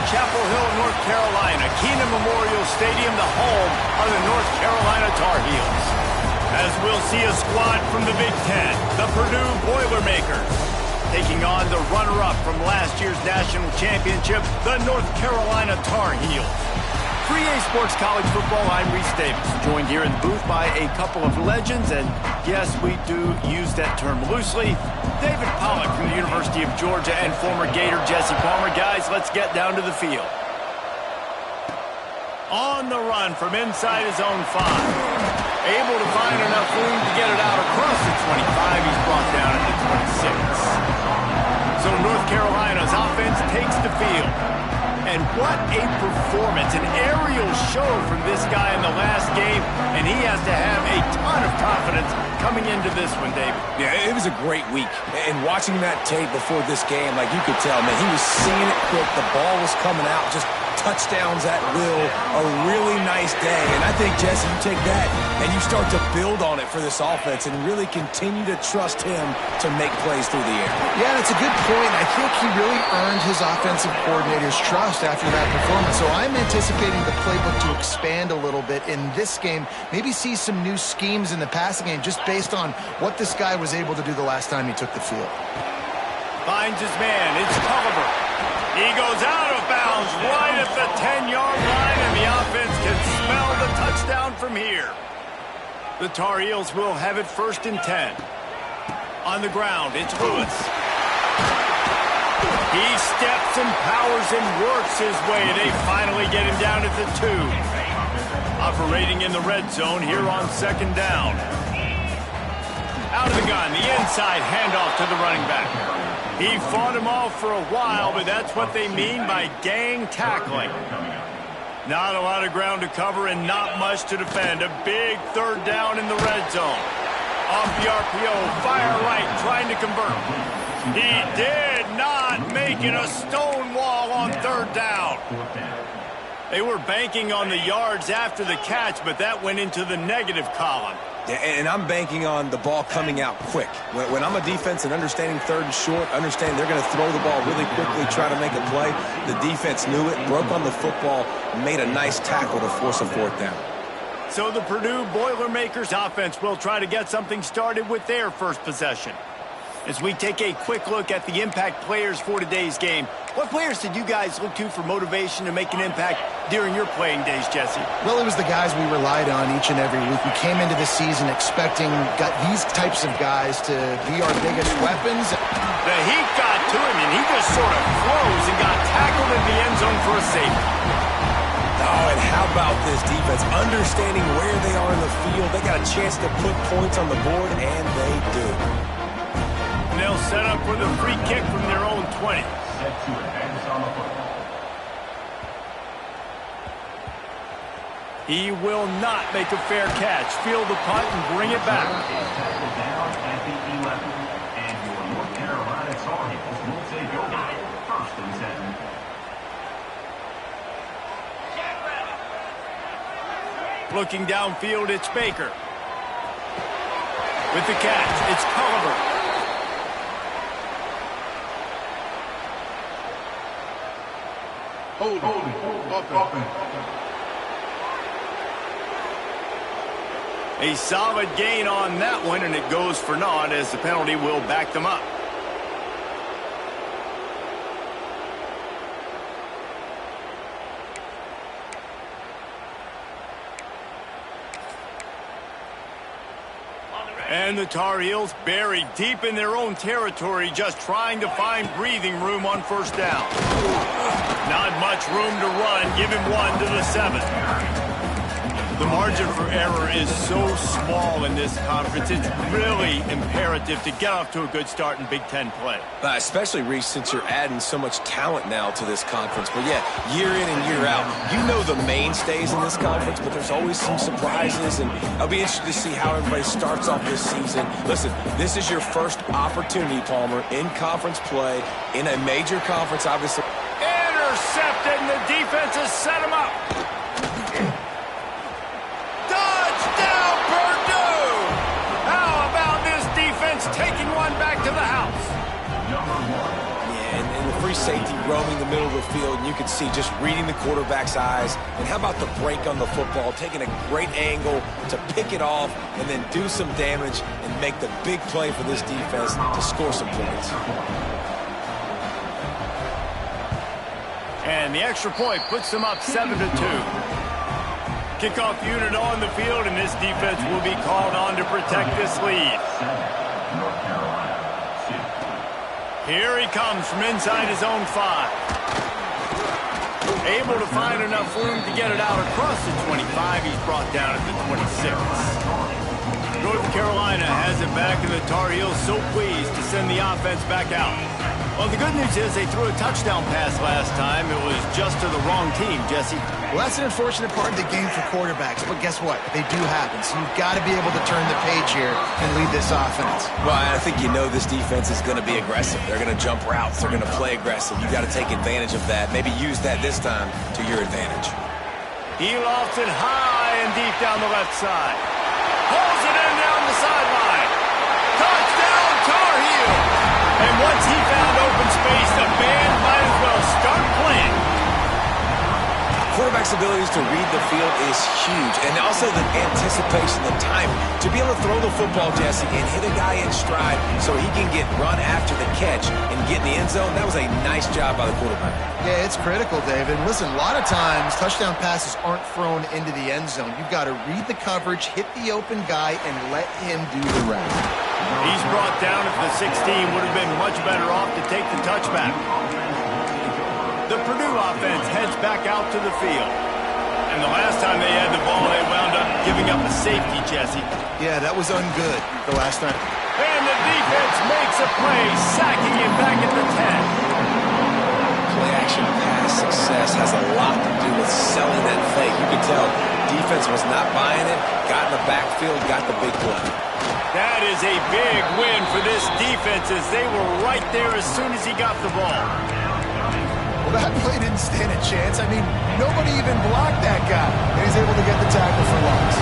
Chapel Hill, North Carolina. Keenan Memorial Stadium, the home of the North Carolina Tar Heels. As we'll see a squad from the Big Ten, the Purdue Boilermakers, taking on the runner-up from last year's national championship, the North Carolina Tar Heels. 3A Sports College Football, I'm Reese Davis, joined here in the booth by a couple of legends, and yes, we do use that term loosely. David Pollack from the University of Georgia and former Gator Jesse Palmer. Guys, let's get down to the field. On the run from inside his own 5. Able to find enough room to get it out across the 25. He's brought down at the 26. So North Carolina's offense takes the field. And what a performance, an aerial show from this guy in the last game, and he has to have a ton of confidence coming into this one, David. Yeah, it was a great week. And watching that tape before this game, like you could tell, man, he was seeing it quick. The ball was coming out, just touchdowns at will. A really nice day. And I think, Jesse, you take that and you start to build on it for this offense and really continue to trust him to make plays through the air. Yeah, that's a good point. I think he really earned his offensive coordinator's trust after that performance. So I'm anticipating the playbook to expand a little bit in this game. Maybe see some new schemes in the passing game just based on what this guy was able to do the last time he took the field. Finds his man. It's Culliver. He goes out of bounds right at the 10-yard line, and the offense can smell the touchdown from here. The Tar Heels will have it 1st and 10. On the ground, it's Lewis. He steps and powers and works his way. They finally get him down at the 2. Operating in the red zone here on 2nd down. Out of the gun, the inside handoff to the running back. He fought him off for a while, but that's what they mean by gang tackling. Not a lot of ground to cover and not much to defend. A big 3rd down in the red zone. Off the RPO, fire right, trying to convert. He did not make it. A stone wall on 3rd down. They were banking on the yards after the catch, but that went into the negative column. Yeah, and I'm banking on the ball coming out quick. When I'm a defense and understanding 3rd and short, understanding they're going to throw the ball really quickly, try to make a play, the defense knew it, broke on the football, made a nice tackle to force a 4th down. So the Purdue Boilermakers offense will try to get something started with their first possession. As we take a quick look at the impact players for today's game, what players did you guys look to for motivation to make an impact during your playing days, Jesse? Well, it was the guys we relied on each and every week. We came into the season expecting these types of guys to be our biggest weapons. The heat got to him, and he just sort of froze and got tackled in the end zone for a safety. Oh, and how about this defense? Understanding where they are in the field, they got a chance to put points on the board, and they do. And they'll set up with a free kick from their own 20. He will not make a fair catch. Field the punt and bring it back. Down at the 11, and your North Carolina Tar Heels will take over 1st and 10. Looking downfield, it's Baker. With the catch, it's Culliver. Holding. A solid gain on that one, and it goes for naught as the penalty will back them up. And the Tar Heels buried deep in their own territory, just trying to find breathing room on 1st down. Not much room to run. Give him 1 to the 7. The margin for error is so small in this conference. It's really imperative to get off to a good start in Big Ten play. Especially, Reese, since you're adding so much talent now to this conference. But, yeah, year in and year out, you know the mainstays in this conference, but there's always some surprises, and I'll be interested to see how everybody starts off this season. Listen, this is your first opportunity, Palmer, in conference play, in a major conference, obviously. Intercepted, and the defense has set him up. safety roaming the middle of the field, and you can see just reading the quarterback's eyes. And how about the break on the football, taking a great angle to pick it off and then do some damage and make the big play for this defense to score some points. And the extra point puts them up 7-2. Kickoff unit on the field, and this defense will be called on to protect this lead. North Carolina, 2. Here he comes from inside his own 5. Able to find enough room to get it out across the 25. He's brought down at the 26. North Carolina has it back, and the Tar Heels so pleased to send the offense back out. Well, the good news is they threw a touchdown pass last time. It was just to the wrong team, Jesse. Well, that's an unfortunate part of the game for quarterbacks, but guess what? They do happen, so you've got to be able to turn the page here and lead this offense. Well, I think you know this defense is going to be aggressive. They're going to jump routes. They're going to play aggressive. You've got to take advantage of that. Maybe use that this time to your advantage. He lofts it high and deep down the left side. Pulls it in down the sideline. Touchdown, Tar Heels! And once he found open space, the band might as well start playing. Quarterback's abilities to read the field is huge, and also the anticipation, the timing. To be able to throw the football, Jesse, and hit a guy in stride so he can get run after the catch and get in the end zone, that was a nice job by the quarterback. Yeah, it's critical, David. Listen, a lot of times touchdown passes aren't thrown into the end zone. You've got to read the coverage, hit the open guy, and let him do the rest. He's brought down at the 16. Would have been much better off to take the touchback. The Purdue offense heads back out to the field. And the last time they had the ball, they wound up giving up a safety, Jesse. Yeah, that was ungood the last time. And the defense makes a play, sacking him back at the 10. Play-action pass success has a lot to do with selling that fake. You can tell defense was not buying it, got in the backfield, got the big play. That is a big win for this defense as they were right there as soon as he got the ball. Well, that play didn't stand a chance. I mean, nobody even blocked that guy. And he's able to get the tackle for loss.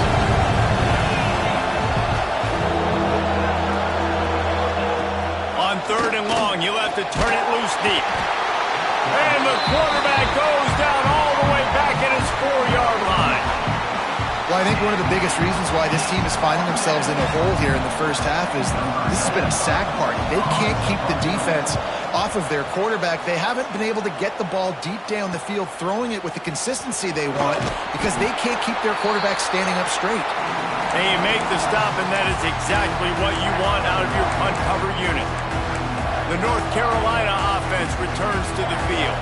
On 3rd and long, you'll have to turn it loose deep. And the quarterback goes down all the way back at his 4-yard line. Well, I think one of the biggest reasons why this team is finding themselves in a hole here in the first half is this has been a sack party. They can't keep the defense off of their quarterback. They haven't been able to get the ball deep down the field, throwing it with the consistency they want because they can't keep their quarterback standing up straight. They make the stop, and that is exactly what you want out of your punt cover unit. The North Carolina offense returns to the field.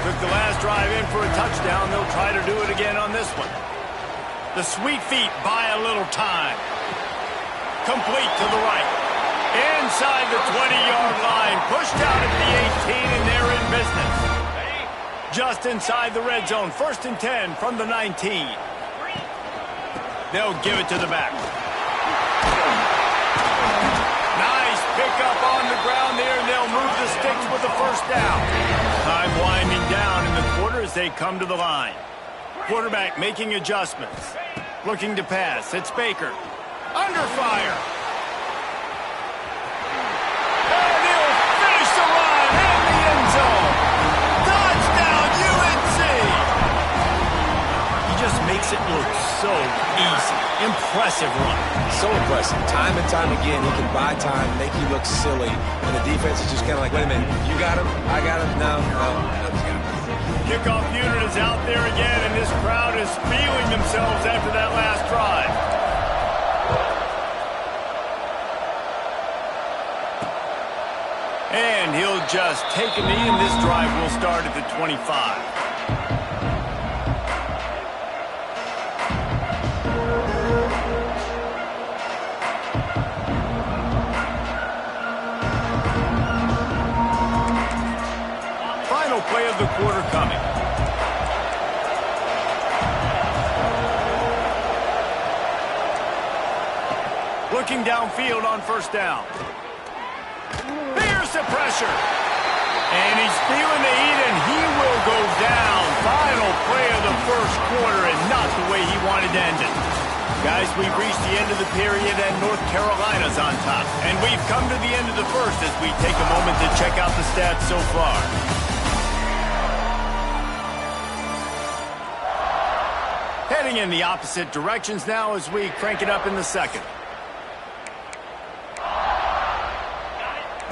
Took the last drive in for a touchdown. They'll try to do it again on this one. The sweet feet buy a little time. Complete to the right. Inside the 20-yard line. Pushed out at the 18, and they're in business. Just inside the red zone. 1st and 10 from the 19. They'll give it to the back. Nice pickup on the ground there, and they'll move the sticks with the 1st down. Time winding down in the quarter as they come to the line. Quarterback making adjustments. Looking to pass. It's Baker. Under fire. And he'll finish the run in the end zone. Touchdown, UNC. He just makes it look so easy. Impressive run. So impressive. Time and time again, he can buy time, make you look silly. And the defense is just kind of like, wait a minute, you got him? I got him? No, he's got him. Kickoff unit is out there again, and this crowd is feeling themselves after that last drive. And he'll just take a knee, and this drive will start at the 25. Play of the quarter coming. Looking downfield on 1st down. There's the pressure. And he's feeling the heat, and he will go down. Final play of the 1st quarter, and not the way he wanted to end it. Guys, we've reached the end of the period, and North Carolina's on top. And we've come to the end of the 1st as we take a moment to check out the stats so far. Heading in the opposite directions now as we crank it up in the second.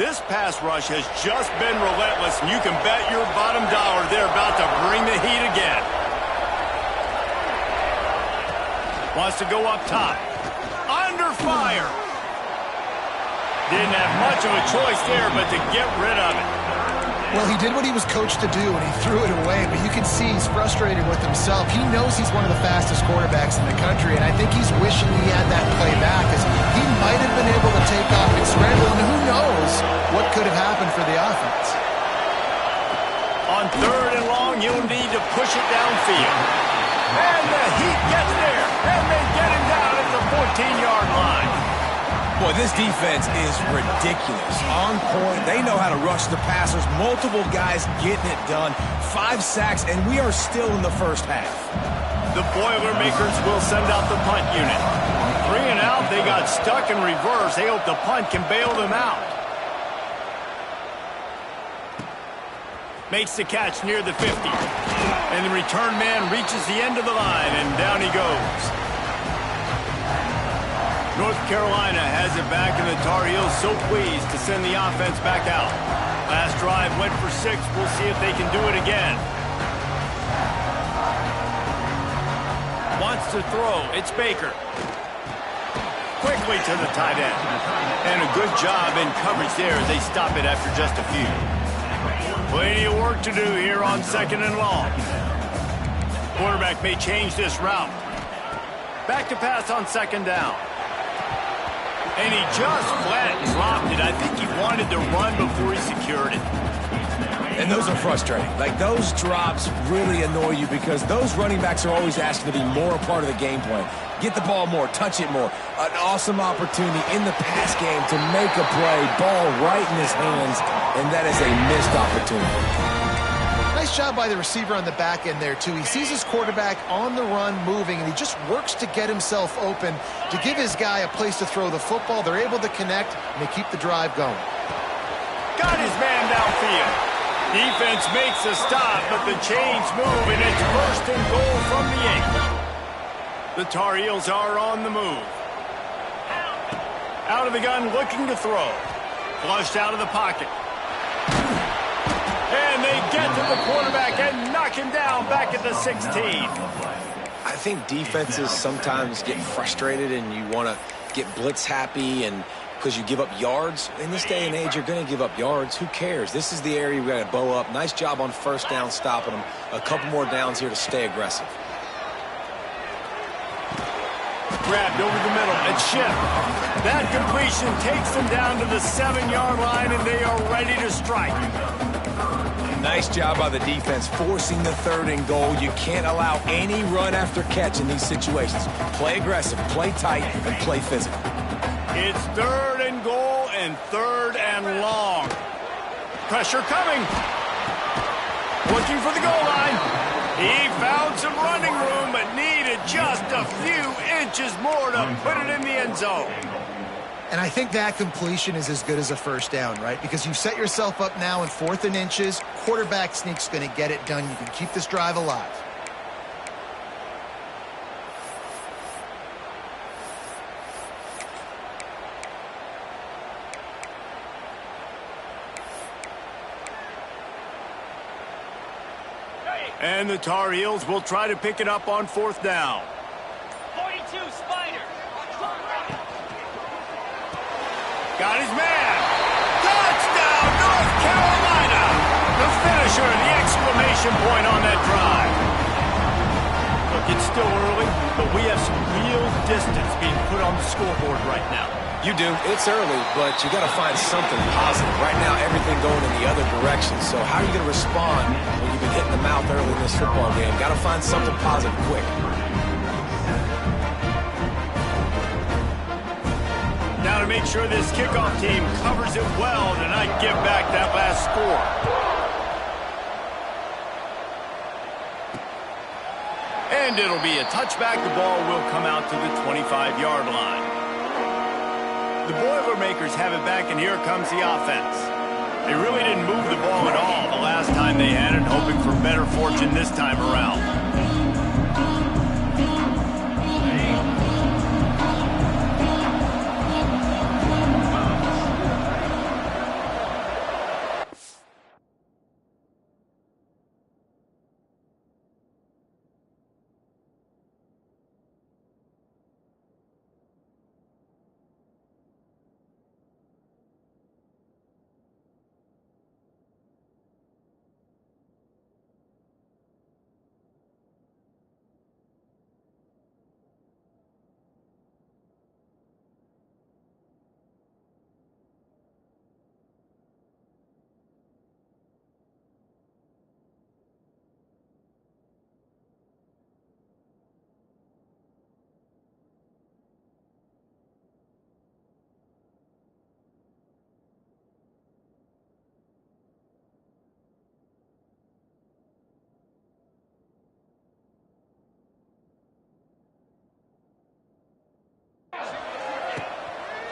This pass rush has just been relentless, and you can bet your bottom dollar they're about to bring the heat again. Wants to go up top. Under fire. Didn't have much of a choice there but to get rid of it. Well, he did what he was coached to do, and he threw it away, but you can see he's frustrated with himself. He knows he's one of the fastest quarterbacks in the country, and I think he's wishing he had that play back, as he might have been able to take off and scramble, and who knows what could have happened for the offense. On third and long, you'll need to push it downfield. And the Heat gets there, and they get him down at the 14-yard line. Boy, this defense is ridiculous. On point. They know how to rush the passers. Multiple guys getting it done. 5 sacks, and we are still in the first half. The Boilermakers will send out the punt unit. 3 and out, they got stuck in reverse. They hope the punt can bail them out. Makes the catch near the 50. And the return man reaches the end of the line, and down he goes. North Carolina has it back, and the Tar Heels so pleased to send the offense back out. Last drive went for 6. We'll see if they can do it again. Wants to throw. It's Baker. Quickly to the tight end. And a good job in coverage there as they stop it after just a few. Plenty of work to do here on second and long. Quarterback may change this route. Back to pass on second down. And he just flat dropped it. I think he wanted to run before he secured it. And those are frustrating. Like, those drops really annoy you because those running backs are always asking to be more a part of the game plan. Get the ball more, touch it more. An awesome opportunity in the pass game to make a play, ball right in his hands, and that is a missed opportunity. Nice job by the receiver on the back end there, too. He sees his quarterback on the run moving, and he just works to get himself open to give his guy a place to throw the football. They're able to connect, and they keep the drive going. Got his man downfield. Defense makes a stop, but the chains move, and it's first and goal from the 8. The Tar Heels are on the move. Out of the gun, looking to throw. Flushed out of the pocket. And they get to the quarterback and knock him down back at the 16. I think defenses sometimes get frustrated and you want to get blitz happy and because you give up yards. In this day and age, you're going to give up yards. Who cares? This is the area we got to bow up. Nice job on first down stopping them. A couple more downs here to stay aggressive. Grabbed over the middle and shift. That completion takes them down to the 7-yard line, and they are ready to strike. Nice job by the defense forcing the 3rd and goal. You can't allow any run after catch in these situations. Play aggressive, play tight, and play physical. It's 3rd and goal and 3rd and long. Pressure coming. Looking for the goal line. He found some running room, but needed just a few inches more to put it in the end zone. And I think that completion is as good as a first down, right? Because you set yourself up now in 4th and inches. Quarterback sneak's going to get it done. You can keep this drive alive. And the Tar Heels will try to pick it up on 4th down. 42, Spider. Got his man. Touchdown, North Carolina. The finisher, the exclamation point on that drive. Look, it's still early, but we have some real distance being put on the scoreboard right now. You do. It's early, but you got to find something positive. Right now, everything going in the other direction. So how are you going to respond when you've been hitting the mouth early in this football game? Got to find something positive quick. Now to make sure this kickoff team covers it well to not give back that last score. And it'll be a touchback. The ball will come out to the 25-yard line. The Boilermakers have it back, and here comes the offense. They really didn't move the ball at all the last time they had it, hoping for better fortune this time around.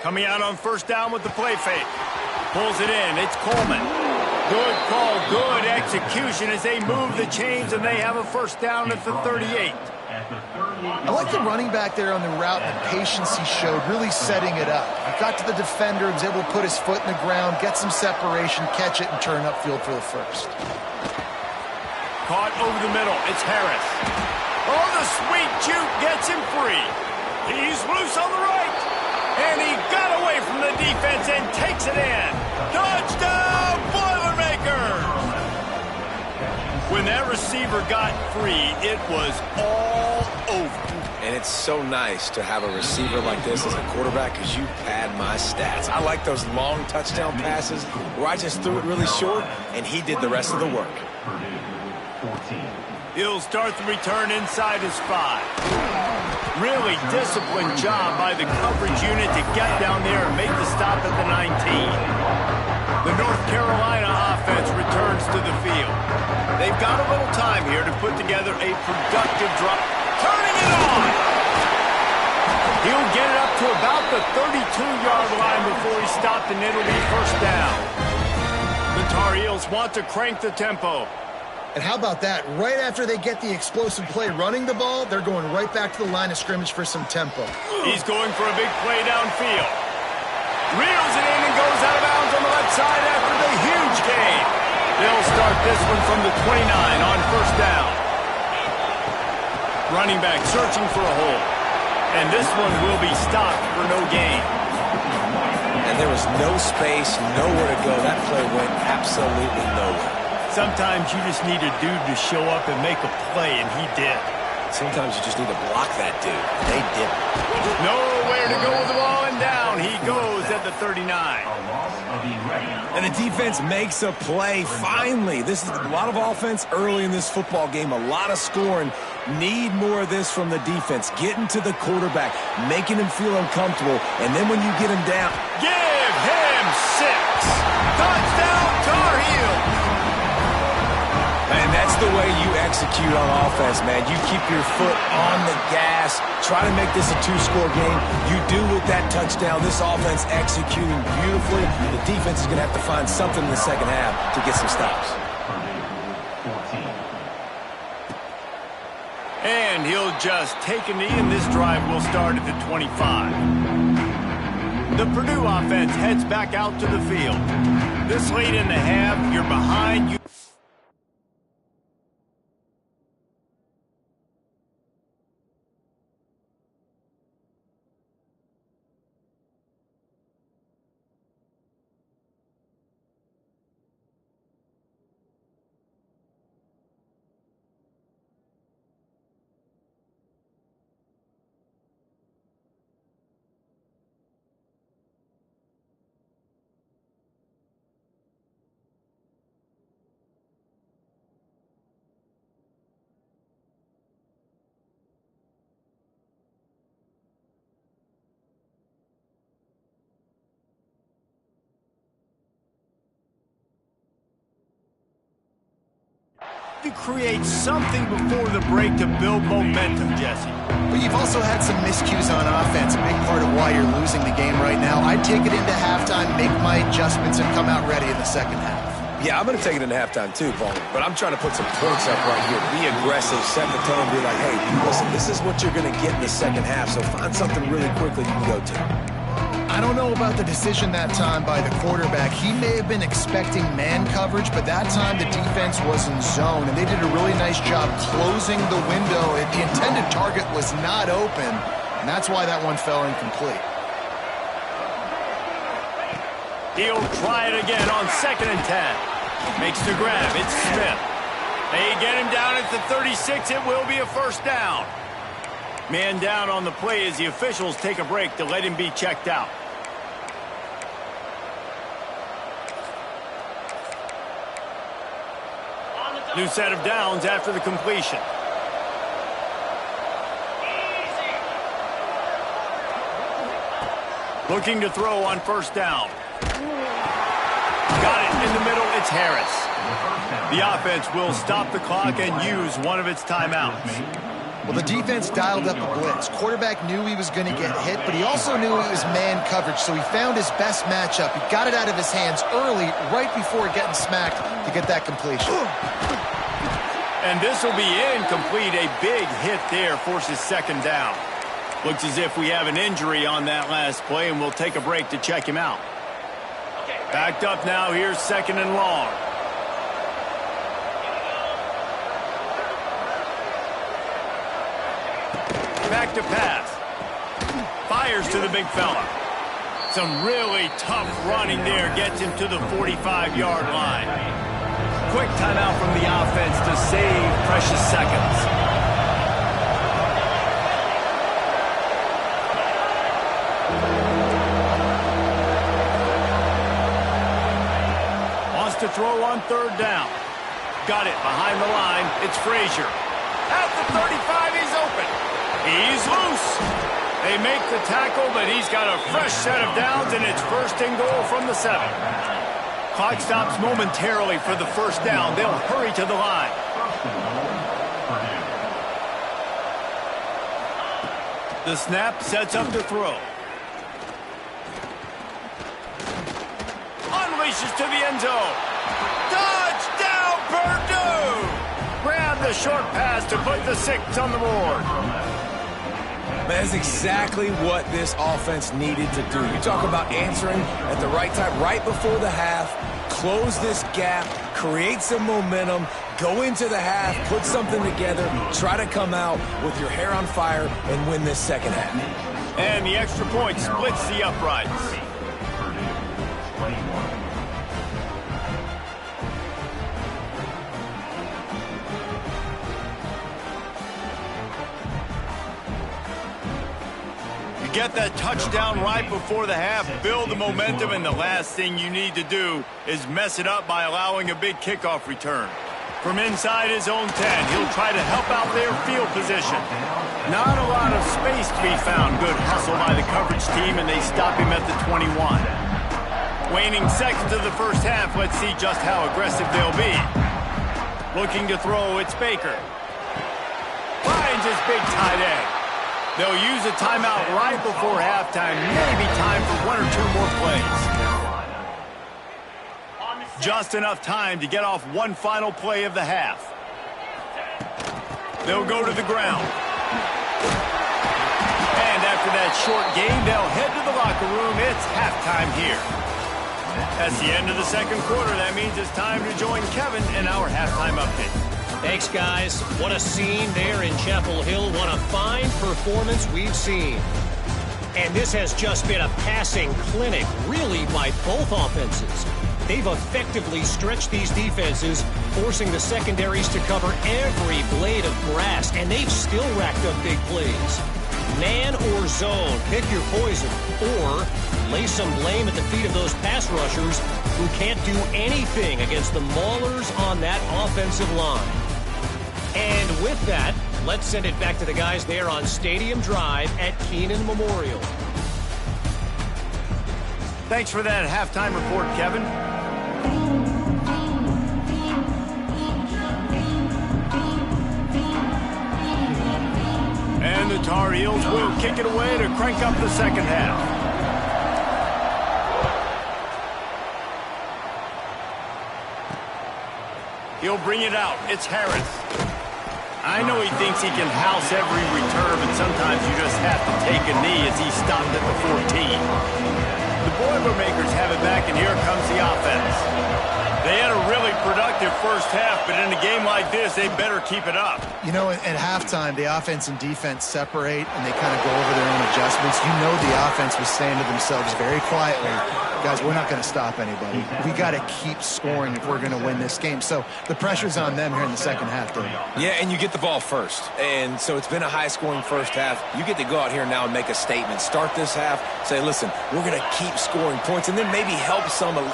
Coming out on first down with the play fake. Pulls it in. It's Coleman. Good call, good execution as they move the chains, and they have a first down at the 38. I like the running back there on the route and the patience he showed, really setting it up. He got to the defender, was able to put his foot in the ground, get some separation, catch it, and turn upfield for the first. Caught over the middle. It's Harris. Oh, the sweet juke gets him free. He's loose on the right. And he got away from the defense and takes it in. Touchdown, Boilermakers! When that receiver got free, it was all over. And it's so nice to have a receiver like this as a quarterback because you pad my stats. I like those long touchdown passes where I just threw it really short and he did the rest of the work. He'll start the return inside his 5. Really disciplined job by the coverage unit to get down there and make the stop at the 19. The North Carolina offense returns to the field. They've got a little time here to put together a productive drop. Turning it on! He'll get it up to about the 32-yard line before he stopped, and it'll be first down. The Tar Heels want to crank the tempo. And how about that? Right after they get the explosive play running the ball, they're going right back to the line of scrimmage for some tempo. He's going for a big play downfield. Reels it in and goes out of bounds on the left side after the huge gain. They'll start this one from the 29 on first down. Running back searching for a hole. And this one will be stopped for no gain. And there was no space, nowhere to go. That play went absolutely nowhere. Sometimes you just need a dude to show up and make a play, and he did. Sometimes you just need to block that dude. They did. Nowhere to go with the ball, and down he goes at the 39. And the defense makes a play, finally. This is a lot of offense early in this football game, a lot of scoring. Need more of this from the defense. Getting to the quarterback, making him feel uncomfortable, and then when you get him down. Give him 6. Touchdown, Tar Heels. And that's the way you execute on offense, man. You keep your foot on the gas. Try to make this a 2-score game. You do with that touchdown. This offense executing beautifully. The defense is going to have to find something in the second half to get some stops. And he'll just take a knee, and this drive will start at the 25. The Purdue offense heads back out to the field. This late in the half, you're behind. To create something before the break to build momentum, Jesse. But you've also had some miscues on offense, a big part of why you're losing the game right now. I'd take it into halftime, make my adjustments, and come out ready in the second half. Yeah, I'm going to take it into halftime too, Paul. But I'm trying to put some points up right here. Be aggressive, set the tone, be like, hey, listen, this is what you're going to get in the second half, so find something really quickly you can go to. I don't know about the decision that time by the quarterback. He may have been expecting man coverage, but that time the defense was in zone, and they did a really nice job closing the window. The intended target was not open, and that's why that one fell incomplete. He'll try it again on 2nd and 10. Makes the grab. It's Smith. They get him down at the 36. It will be a first down. Man down on the play as the officials take a break to let him be checked out. New set of downs after the completion. Looking to throw on first down. Got it in the middle. It's Harris. The offense will stop the clock and use one of its timeouts. Well, the defense dialed up a blitz. Quarterback knew he was going to get hit, but he also knew it was man coverage, so he found his best matchup. He got it out of his hands early, right before getting smacked to get that completion. And this will be incomplete. A big hit there forces second down. Looks as if we have an injury on that last play, and we'll take a break to check him out. Backed up now. Here's second and long. Back to pass. Fires to the big fella. Some really tough running there. Gets him to the 45-yard line. Quick timeout from the offense to save precious seconds. To throw on third down. Got it behind the line. It's Frazier. At the 35, he's open. He's loose. They make the tackle, but he's got a fresh set of downs, and it's first and goal from the 7. Clock stops momentarily for the first down. They'll hurry to the line. The snap sets up to throw. Unleashes to the end zone. Touchdown, Purdue! Grab the short pass to put the 6 on the board. That's exactly what this offense needed to do. You talk about answering at the right time, right before the half, close this gap, create some momentum, go into the half, put something together, try to come out with your hair on fire and win this second half. And the extra point splits the uprights. Get that touchdown right before the half, build the momentum, and the last thing you need to do is mess it up by allowing a big kickoff return. From inside his own 10, he'll try to help out their field position. Not a lot of space to be found. Good hustle by the coverage team, and they stop him at the 21. Waning seconds of the first half, let's see just how aggressive they'll be. Looking to throw, it's Baker. Finds his big tight end. They'll use a timeout right before halftime. Maybe time for 1 or 2 more plays. Just enough time to get off one final play of the half. They'll go to the ground. And after that short game, they'll head to the locker room. It's halftime here. That's the end of the second quarter. That means it's time to join Kevin in our halftime update. Thanks, guys. What a scene there in Chapel Hill. What a fine performance we've seen. And this has just been a passing clinic, really, by both offenses. They've effectively stretched these defenses, forcing the secondaries to cover every blade of grass, and they've still racked up big plays. Man or zone, pick your poison, or lay some blame at the feet of those pass rushers who can't do anything against the maulers on that offensive line. And with that, let's send it back to the guys there on Stadium Drive at Keenan Memorial. Thanks for that halftime report, Kevin. And the Tar Heels will kick it away to crank up the second half. He'll bring it out. It's Harris. I know he thinks he can house every return, but sometimes you just have to take a knee as he stopped at the 14. The Boilermakers have it back, and here comes the offense. They had a really productive first half, but in a game like this, they better keep it up. You know, at halftime, the offense and defense separate, and they kind of go over their own adjustments. You know the offense was saying to themselves very quietly, guys, we're not going to stop anybody. We got to keep scoring if we're going to win this game. So the pressure's on them here in the second half, Dave. Yeah, and you get the ball first. And so it's been a high-scoring first half. You get to go out here now and make a statement. Start this half, say, listen, we're going to keep scoring points, and then maybe help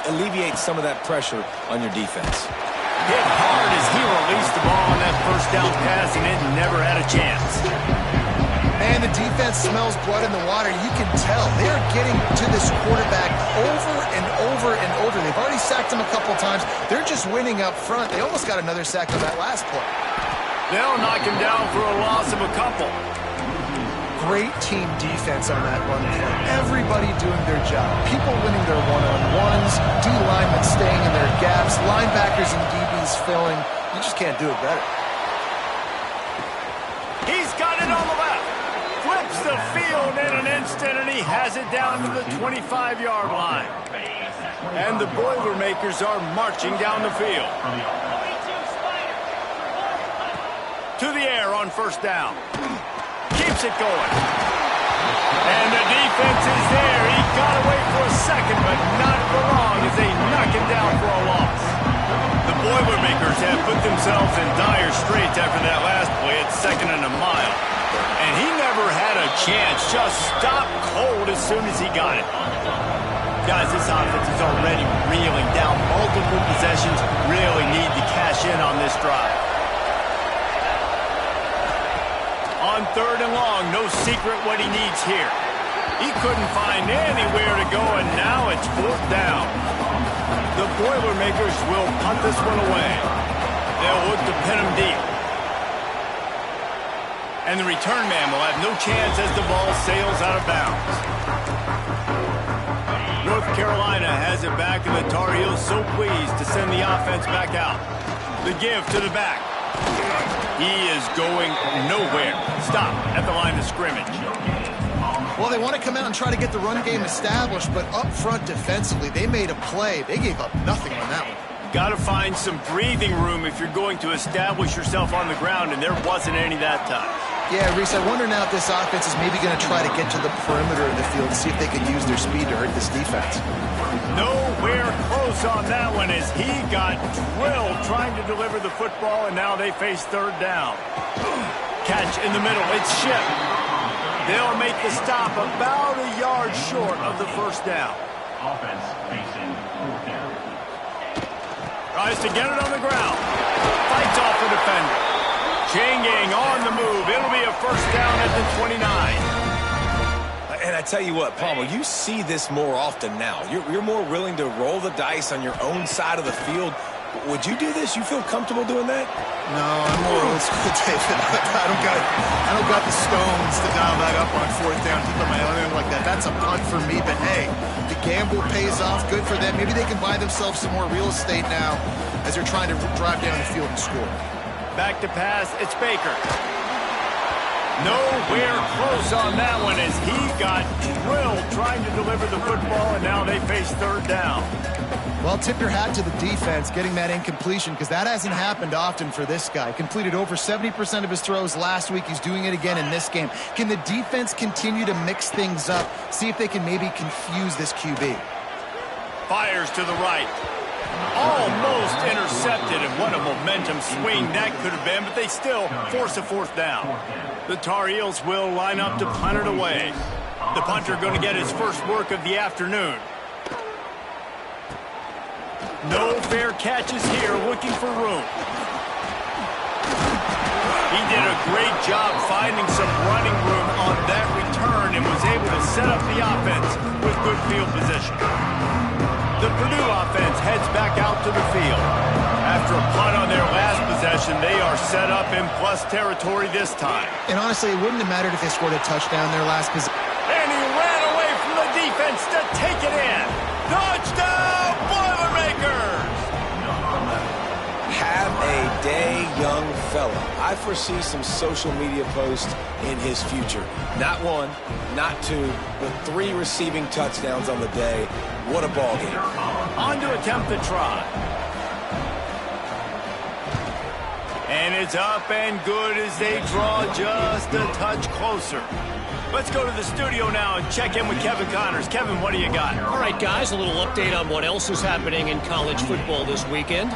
alleviate some of that pressure on your defense. Hit hard as he released the ball on that first down pass, and it never had a chance. And the defense smells blood in the water. You can tell they're getting to this quarterback over and over and over. They've already sacked him a couple times. They're just winning up front. They almost got another sack on that last play. They'll knock him down for a loss of a couple. Great team defense on that run play. Everybody doing their job. People winning their one-on-ones, D linemen staying in their gaps, linebackers and DBs filling. You just can't do it better. He's got it on the left. Flips the field in an instant, and he has it down to the 25-yard line. And the Boilermakers are marching down the field. To the air on first down. Keeps it going. And the defense is there. He got away for a second, but not for long as they knock him down for a loss. The Boilermakers have put themselves in dire straits after that last play at 2nd and a mile. And he never had a chance. Just stopped cold as soon as he got it. Guys, this offense is already reeling down multiple possessions. Really need to cash in on this drive. On 3rd and long, no secret what he needs here. He couldn't find anywhere to go, and now it's 4th down. The Boilermakers will punt this one away. They'll look to pin him deep. And the return man will have no chance as the ball sails out of bounds. North Carolina has it back, and the Tar Heels so pleased to send the offense back out. The give to the back. He is going nowhere. Stop at the line of scrimmage. Well, they want to come out and try to get the run game established, but up front defensively, they made a play. They gave up nothing on that one. Got to find some breathing room if you're going to establish yourself on the ground, and there wasn't any that time. Yeah, Reese, I wonder now if this offense is maybe going to try to get to the perimeter of the field to see if they can use their speed to hurt this defense. Nowhere close on that one as he got drilled trying to deliver the football, and now they face 3rd down. Catch in the middle. It's shipped. They'll make the stop about a yard short of the 1st down. Offense facing 4th down. Tries to get it on the ground. Fights off the defender. Chain gang on the move. It'll be a 1st down at the 29. And I tell you what, Palmer, you see this more often now. You're more willing to roll the dice on your own side of the field. Would you do this? You feel comfortable doing that? No, I'm more old school, David. I don't got the stones to dial that up on 4th down to put my own in like that. That's a punt for me, but hey, the gamble pays off. Good for them. Maybe they can buy themselves some more real estate now as they're trying to drive down the field and score. Back to pass. It's Baker. Nowhere close on that one as he got drilled trying to deliver the football, and now they face 3rd down. Well, tip your hat to the defense getting that incompletion because that hasn't happened often for this guy. Completed over 70% of his throws last week. He's doing it again in this game. Can the defense continue to mix things up? See if they can maybe confuse this QB. Fires to the right. Almost intercepted, and what a momentum swing that could have been, but they still force a 4th down. The Tar Heels will line up to punt it away. The punter going to get his first work of the afternoon. No fair catches here, looking for room. He did a great job finding some running room on that return and was able to set up the offense with good field position. The Purdue offense heads back out to the field. After a punt on their last possession, they are set up in plus territory this time. And honestly, it wouldn't have mattered if they scored a touchdown their last possession. And he ran away from the defense to take it in. Touchdown, Boilermakers! Have a day, young fella. I foresee some social media posts in his future. Not 1, not 2, but 3 receiving touchdowns on the day. What a ball game. On to attempt the try. And it's up and good as they draw just a touch closer. Let's go to the studio now and check in with Kevin Connors. Kevin, what do you got? All right, guys, a little update on what else is happening in college football this weekend.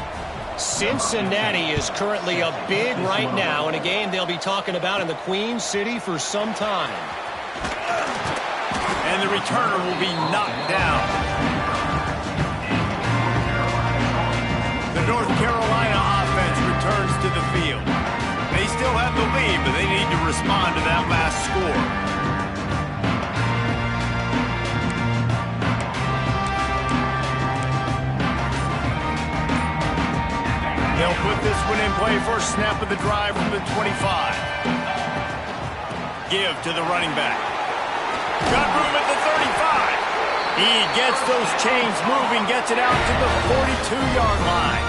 Cincinnati is currently up big right now in a game they'll be talking about in the Queen City for some time. And the returner will be knocked down. The North Carolina offense returns to the field. They still have the lead, but they need to respond to that last score. They'll put this one in play first snap of the drive from the 25. Give to the running back. Got room at the 35. He gets those chains moving, gets it out to the 42-yard line.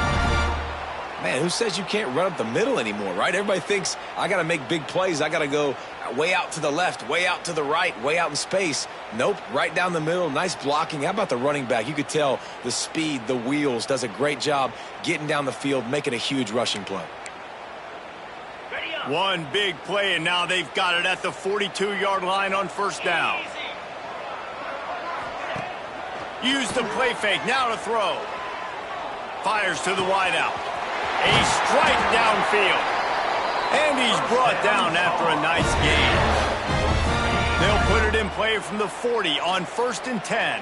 Man, who says you can't run up the middle anymore, right? Everybody thinks I got to make big plays. I got to go way out to the left, way out to the right, way out in space. Nope, right down the middle. Nice blocking. How about the running back? You could tell the speed, the wheels, does a great job getting down the field, making a huge rushing play. One big play, and now they've got it at the 42-yard line on first down. Use the play fake, now to throw. Fires to the wideout. A strike downfield. And he's brought down after a nice gain. They'll put it in play from the 40 on 1st and 10.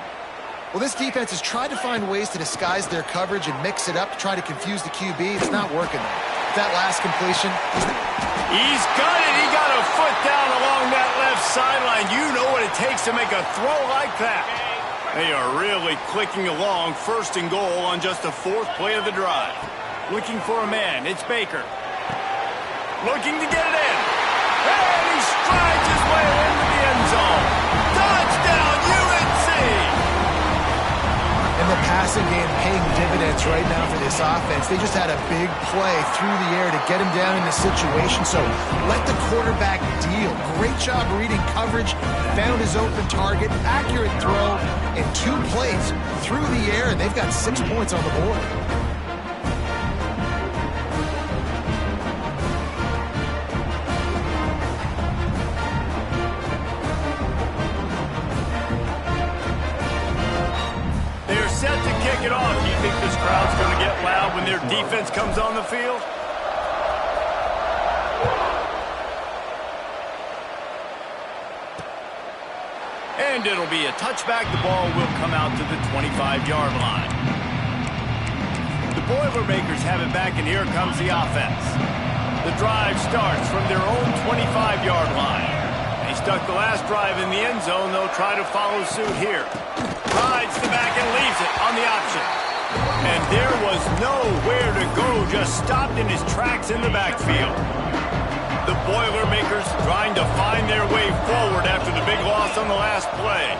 Well, this defense has tried to find ways to disguise their coverage and mix it up to try to confuse the QB. It's not working. That last completion. He's got it. He got a foot down along that left sideline. You know what it takes to make a throw like that. They are really clicking along, 1st and goal on just the 4th play of the drive. Looking for a man. It's Baker. Looking to get it in. And he strides his way into the end zone. Touchdown, UNC! And the passing game paying dividends right now for this offense. They just had a big play through the air to get him down in the situation. So let the quarterback deal. Great job reading coverage. Found his open target. Accurate throw. And 2 plays through the air. And they've got 6 points on the board. Set to kick it off. Do you think this crowd's going to get loud when their defense comes on the field? And it'll be a touchback. The ball will come out to the 25-yard line. The Boilermakers have it back, and here comes the offense. The drive starts from their own 25-yard line. They stuck the last drive in the end zone. They'll try to follow suit here. Rides the back and leaves it on the option. And there was nowhere to go, just stopped in his tracks in the backfield. The Boilermakers trying to find their way forward after the big loss on the last play.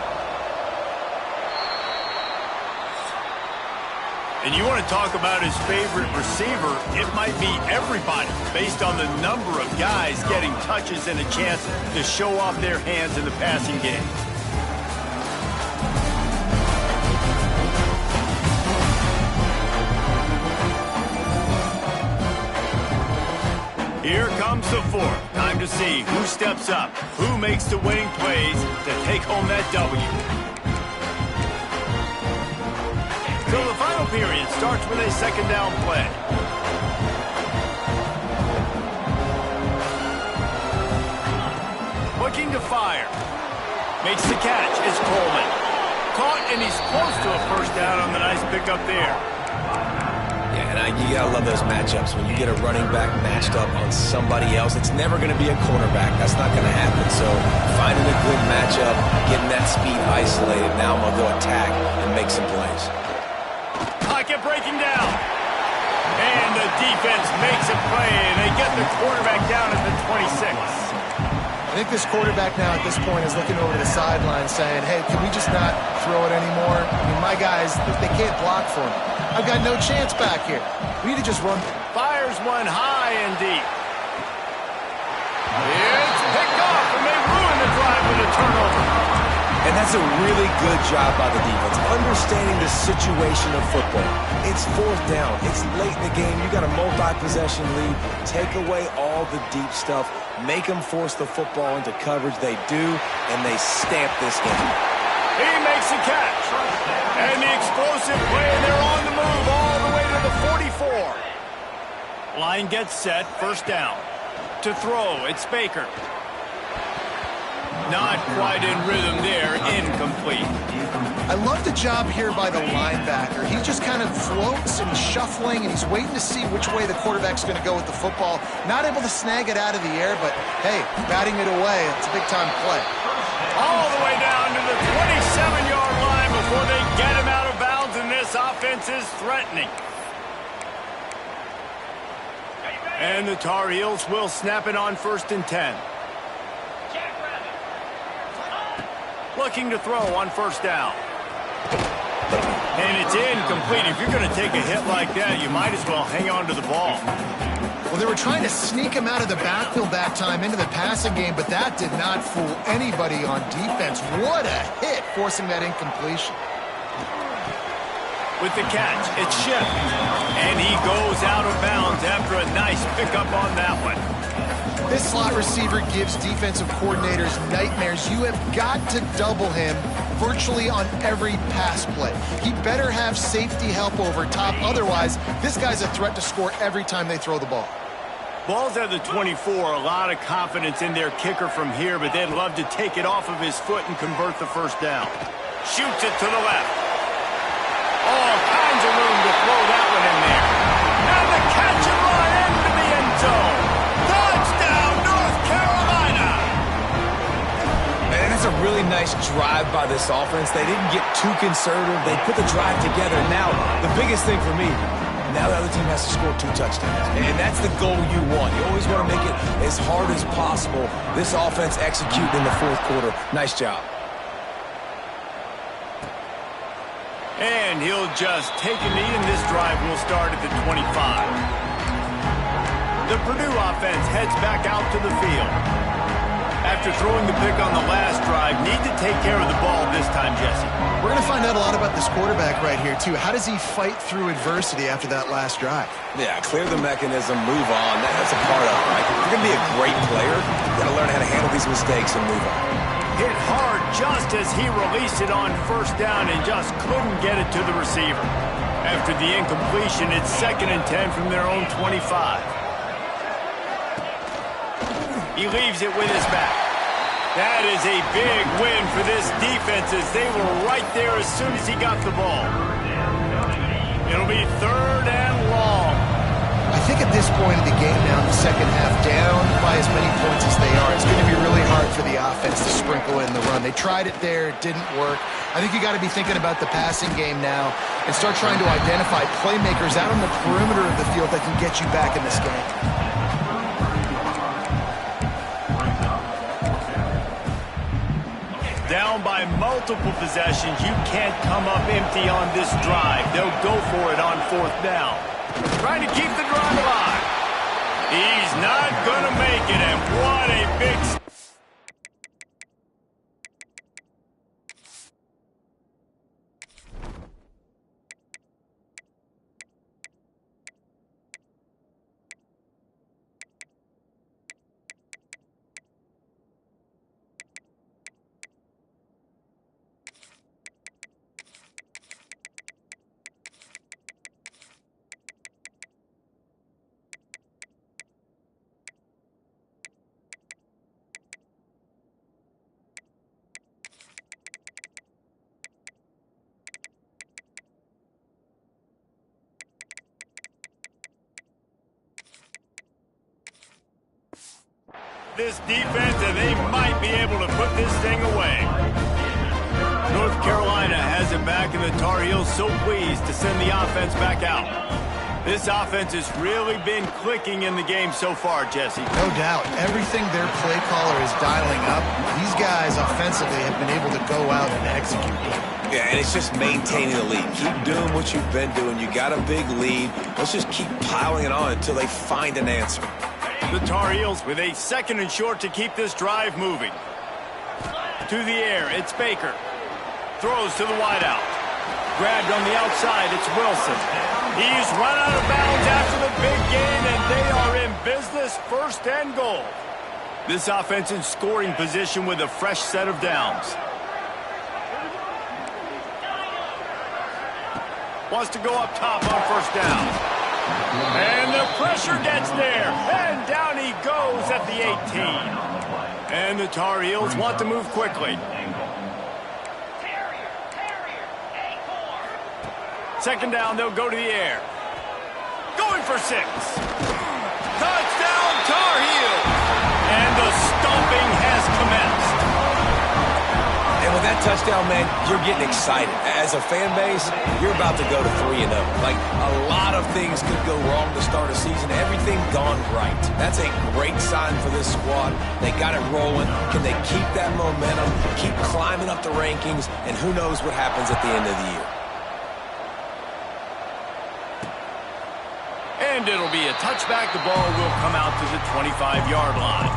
And you want to talk about his favorite receiver, it might be everybody, based on the number of guys getting touches and a chance to show off their hands in the passing game. Here comes the 4th. Time to see who steps up, who makes the winning plays to take home that W. So the final period starts with a 2nd down play. Looking to fire. Makes the catch. It's Coleman. Caught, and he's close to a 1st down on the nice pickup there. Yeah, and you gotta love those matchups. When you get a running back matched up on somebody else, it's never gonna be a cornerback. That's not gonna happen. So finding a good matchup, getting that speed isolated. Now I'm gonna go attack and make some plays. Pocket breaking down. And the defense makes a play, and they get the quarterback down at the 26. I think this quarterback now at this point is looking over the sideline saying, hey, can we just not throw it anymore? I mean, my guys, they can't block for me. I've got no chance back here. We need to just run. Fires one high and deep. It's picked off, and they ruin the drive with a turnover. And that's a really good job by the defense, understanding the situation of football. It's 4th down. It's late in the game. You got a multi-possession lead. Take away all the deep stuff. Make them force the football into coverage. They do, and they stamp this game. He makes a catch. And the explosive play, and they're on the move all the way to the 44. Line gets set, 1st down. To throw, it's Baker. Not quite in rhythm there, incomplete. I love the job here by the linebacker. He just kind of floats and shuffling, and he's waiting to see which way the quarterback's going to go with the football. Not able to snag it out of the air, but, hey, batting it away, it's a big-time play. All the way down to the 27-yard line before they get him out of bounds, and this offense is threatening. And the Tar Heels will snap it on 1st and 10. Looking to throw on 1st down. And it's incomplete. If you're going to take a hit like that, you might as well hang on to the ball. Well, they were trying to sneak him out of the backfield that time into the passing game, but that did not fool anybody on defense. What a hit, forcing that incompletion. With the catch, it's Schiff. And he goes out of bounds after a nice pickup on that one. This slot receiver gives defensive coordinators nightmares. You have got to double him virtually on every pass play. He better have safety help over top. Otherwise, this guy's a threat to score every time they throw the ball. Ball's at the 24. A lot of confidence in their kicker from here, but they'd love to take it off of his foot and convert the 1st down. Shoots it to the left. All kinds of room to throw that one in there. And the catch and run into the end zone. Touchdown, North Carolina! And it's a really nice drive by this offense. They didn't get too conservative. They put the drive together. Now, the biggest thing for me, now the other team has to score 2 touchdowns. And that's the goal you want. You always want to make it as hard as possible. This offense executed in the 4th quarter. Nice job. And he'll just take a knee, and this drive will start at the 25. The Purdue offense heads back out to the field. After throwing the pick on the last drive, need to take care of the ball this time, Jesse. We're going to find out a lot about this quarterback right here, too. How does he fight through adversity after that last drive? Yeah, clear the mechanism, move on. That's a part of it, right? If you're going to be a great player, you got to learn how to handle these mistakes and move on. Hit hard just as he released it on 1st down and just couldn't get it to the receiver. After the incompletion, it's 2nd and 10 from their own 25. He leaves it with his back. That is a big win for this defense as they were right there as soon as he got the ball. It'll be 3rd and long. I think at this point of the game now, in the 2nd half, down by as many points as they are, it's going to be really hard for the offense to sprinkle in the run. They tried it there, it didn't work. I think you got to be thinking about the passing game now and start trying to identify playmakers out on the perimeter of the field that can get you back in this game. Down by multiple possessions, you can't come up empty on this drive. They'll go for it on 4th down. Trying to keep the drive alive. He's not going to make it, and what a big... This defense, and they might be able to put this thing away. North Carolina has it back, and the Tar Heels so pleased to send the offense back out. This offense has really been clicking in the game so far, Jesse. No doubt. Everything their play caller is dialing up, these guys offensively have been able to go out and execute. Yeah, and it's just maintaining the lead. Keep doing what you've been doing. You got a big lead. Let's just keep piling it on until they find an answer. The Tar Heels with a 2nd and short to keep this drive moving. To the air, it's Baker. Throws to the wideout. Grabbed on the outside, it's Wilson. He's run out of bounds after the big gain, and they are in business, 1st and goal. This offense in scoring position with a fresh set of downs. Wants to go up top on 1st down. And the pressure gets there, and down he goes at the 18. And the Tar Heels want to move quickly. 2nd down, they'll go to the air. Going for 6. Touchdown, Tar Heels! And the stomping has commenced. And with that touchdown, man, you're getting excited. As a fan base, you're about to go to 3-0. Like, a lot of things could go wrong to start a season. Everything gone right. That's a great sign for this squad. They got it rolling. Can they keep that momentum, keep climbing up the rankings, and who knows what happens at the end of the year. And it'll be a touchback. The ball will come out to the 25-yard line.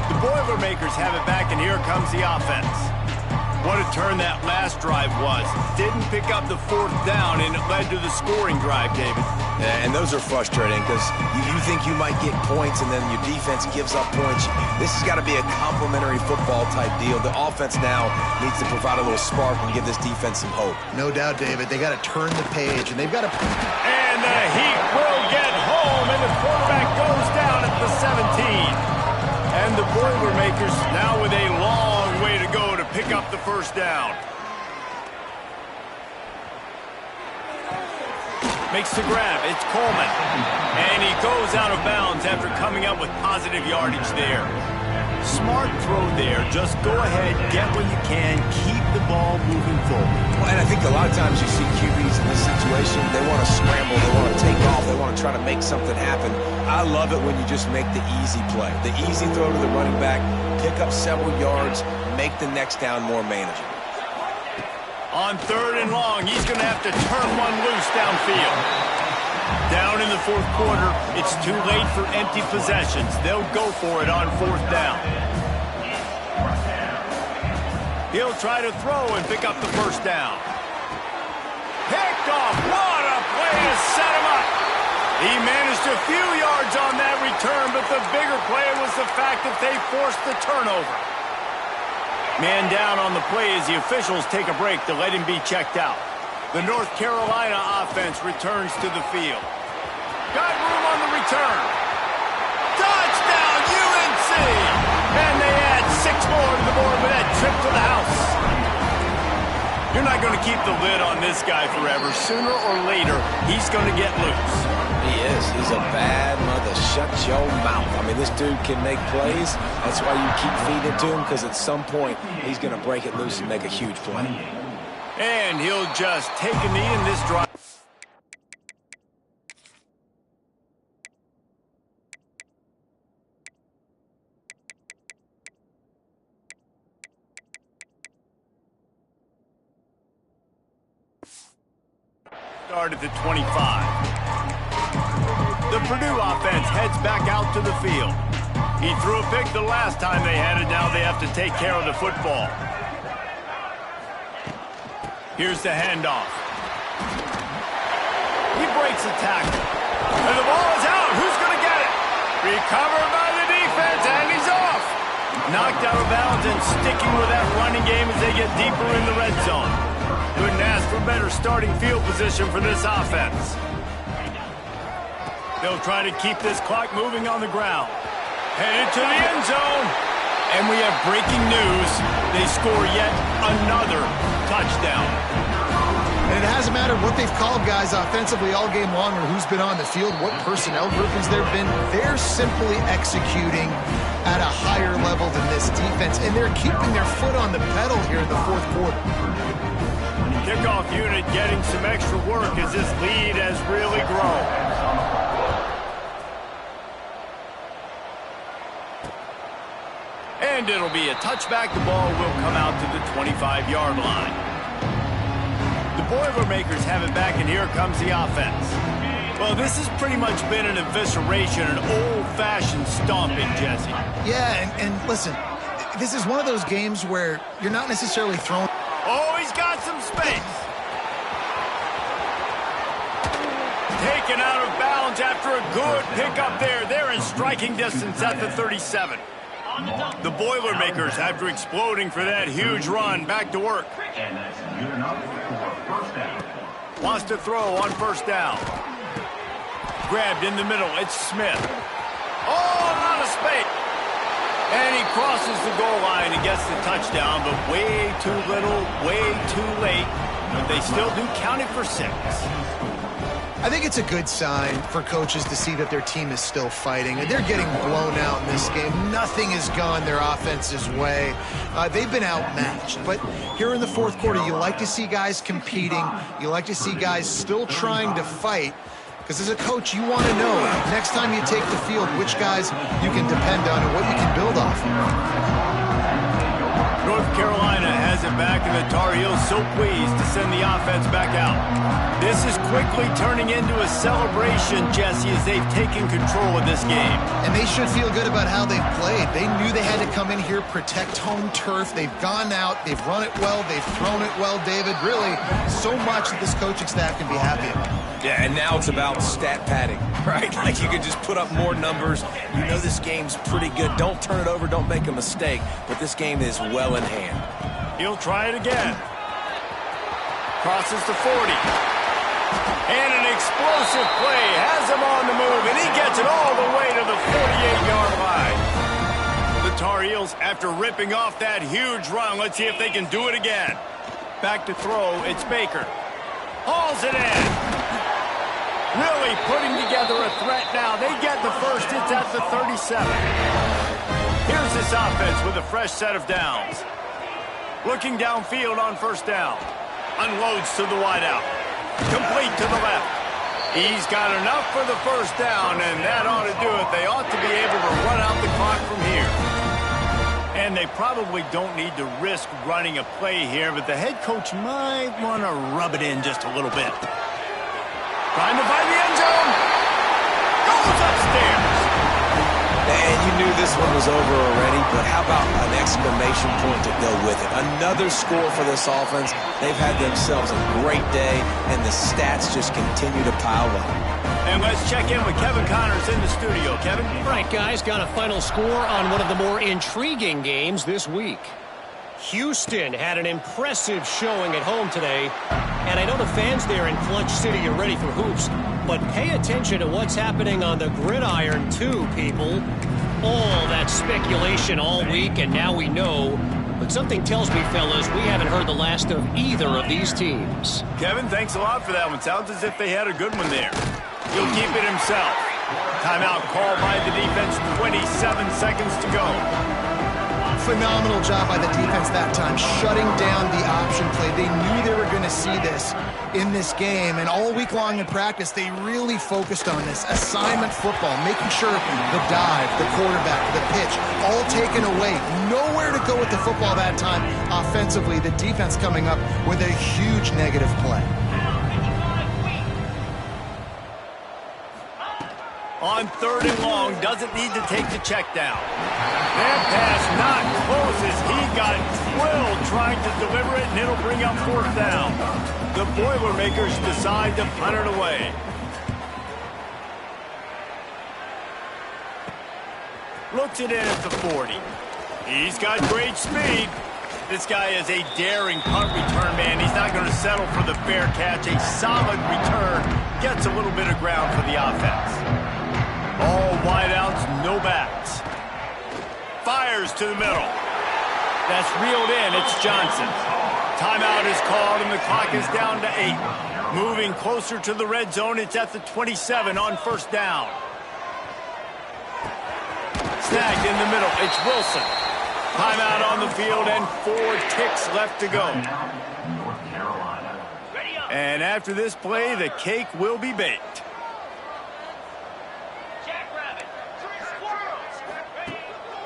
The Boilermakers have it back, and here comes the offense. What a turn that last drive was. Didn't pick up the 4th down, and it led to the scoring drive, David. And those are frustrating because you think you might get points, and then your defense gives up points. This has got to be a complimentary football type deal. The offense now needs to provide a little spark and give this defense some hope. No doubt, David. They got to turn the page, and they've got to... And the Heat will get home, and the quarterback goes down at the 17. And the Boilermakers now with a long way to go to pick up the first down. Makes the grab. It's Coleman. And he goes out of bounds after coming up with positive yardage there. Smart throw there. Just go ahead, get what you can, keep the ball moving forward. Well, and I think a lot of times you see QBs in this situation, they want to scramble, they want to take off, they want to try to make something happen. I love it when you just make the easy play. The easy throw to the running back, pick up several yards, make the next down more manageable. On 3rd and long, he's going to have to turn one loose downfield. Down in the 4th quarter, it's too late for empty possessions. They'll go for it on 4th down. He'll try to throw and pick up the first down. Picked off. What a play to set him up. He managed a few yards on that return, but the bigger play was the fact that they forced the turnover. Man down on the play as the officials take a break to let him be checked out. The North Carolina offense returns to the field. Got room on the return. Touchdown, UNC! And they add 6 more to the board with that trip to the house. You're not going to keep the lid on this guy forever. Sooner or later, he's going to get loose. He is. He's a bad mother. Shut your mouth. I mean, this dude can make plays. That's why you keep feeding it to him, because at some point, he's going to break it loose and make a huge play. And he'll just take a knee in this drive. Start at the 25. The Purdue offense heads back out to the field. He threw a pick the last time they had it. Now they have to take care of the football. Here's the handoff. He breaks a tackle. And the ball is out. Who's going to get it? Recovered by the defense, and he's off. Knocked out of bounds and sticking with that running game as they get deeper in the red zone. Couldn't ask for better starting field position for this offense. They'll try to keep this clock moving on the ground. Headed to the end zone. And we have breaking news. They score yet another touchdown. And it hasn't mattered what they've called guys offensively all game long or who's been on the field, what personnel groupings there have been. They're simply executing at a higher level than this defense, and they're keeping their foot on the pedal here in the 4th quarter. Kickoff unit getting some extra work as this lead has really grown. And it'll be a touchback. The ball will come out to the 25-yard line. The Boilermakers have it back, and here comes the offense. Well, this has pretty much been an evisceration, an old-fashioned stomping, Jesse. Yeah, and listen, this is one of those games where you're not necessarily throwing... Oh, he's got some space. Taken out of bounds after a good pickup there. They're in striking distance at the 37. The Boilermakers, after exploding for that huge run, back to work. And that's good enough for first down. Wants to throw on first down. Grabbed in the middle. It's Smith. Oh, a lot of space. And he crosses the goal line and gets the touchdown, but way too little, way too late. But they still do count it for 6. I think it's a good sign for coaches to see that their team is still fighting. They're getting blown out in this game. Nothing has gone their offense's way. They've been outmatched. But here in the fourth quarter, you like to see guys competing. You like to see guys still trying to fight. Because as a coach, you want to know next time you take the field which guys you can depend on and what you can build off of. North Carolina has it back, and the Tar Heels so pleased to send the offense back out. This is quickly turning into a celebration, Jesse, as they've taken control of this game. And they should feel good about how they've played. They knew they had to come in here, protect home turf. They've gone out, they've run it well, they've thrown it well, David. Really, so much that this coaching staff can be happy about. Yeah, and now it's about stat padding, right? Like you can just put up more numbers. You know this game's pretty good. Don't turn it over, don't make a mistake. But this game is well in hand. He'll try it again. Crosses the 40. And an explosive play has him on the move, and he gets it all the way to the 48-yard line. The Tar Heels, after ripping off that huge run, let's see if they can do it again. Back to throw, it's Baker. Hauls it in. Really putting together a threat now. They get the first. It's at the 37. Here's this offense with a fresh set of downs. Looking downfield on first down. Unloads to the wideout. Complete to the left. He's got enough for the first down, and that ought to do it. They ought to be able to run out the clock from here. And they probably don't need to risk running a play here, but the head coach might want to rub it in just a little bit. Trying to find the end zone. Goes upstairs. And you knew this one was over already, but how about an exclamation point to go with it? Another score for this offense. They've had themselves a great day, and the stats just continue to pile up. And let's check in with Kevin Connors in the studio. Kevin? All right, guys, got a final score on one of the more intriguing games this week. Houston had an impressive showing at home today, and I know the fans there in Clutch City are ready for hoops, but pay attention to what's happening on the gridiron too, people. All that speculation all week, and now we know. But something tells me, fellas, we haven't heard the last of either of these teams. Kevin, thanks a lot for that one. Sounds as if they had a good one there. He'll keep it himself. Timeout called by the defense, 27 seconds to go. Phenomenal job by the defense that time, shutting down the option play. They knew they were going to see this in this game, and all week long in practice, they really focused on this assignment football, making sure the dive, the quarterback, the pitch, all taken away. Nowhere to go with the football that time offensively. The defense coming up with a huge negative play. On 3rd and long, doesn't need to take the check down. That pass not close as he got drilled trying to deliver it, and it'll bring up 4th down. The Boilermakers decide to punt it away. Looks it in at the 40. He's got great speed. This guy is a daring punt return man. He's not going to settle for the fair catch. A solid return. Gets a little bit of ground for the offense. All wideouts, no backs. Fires to the middle. That's reeled in. It's Johnson. Timeout is called, and the clock is down to 8. Moving closer to the red zone. It's at the 27 on first down. Snagged in the middle. It's Wilson. Timeout on the field, and 4 ticks left to go. And after this play, the cake will be baked.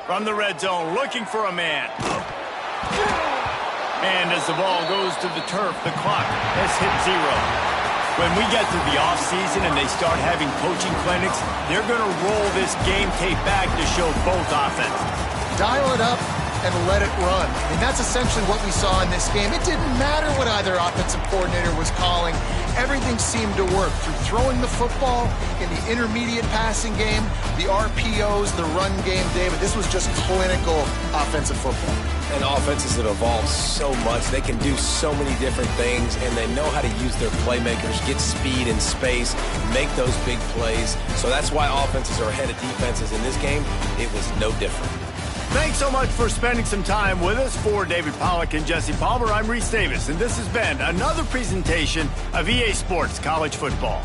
From the red zone, looking for a man. And as the ball goes to the turf, the clock has hit 0. When we get to the offseason and they start having coaching clinics, they're going to roll this game tape back to show both offenses. Dial it up and let it run. And that's essentially what we saw in this game. It didn't matter what either offensive coordinator was calling. Everything seemed to work through throwing the football in the intermediate passing game, the RPOs, the run game, David. This was just clinical offensive football. And offenses have evolved so much. They can do so many different things, and they know how to use their playmakers, get speed and space, make those big plays. So that's why offenses are ahead of defenses in this game. It was no different. Thanks so much for spending some time with us. For David Pollack and Jesse Palmer, I'm Reese Davis, and this has been another presentation of EA Sports College Football.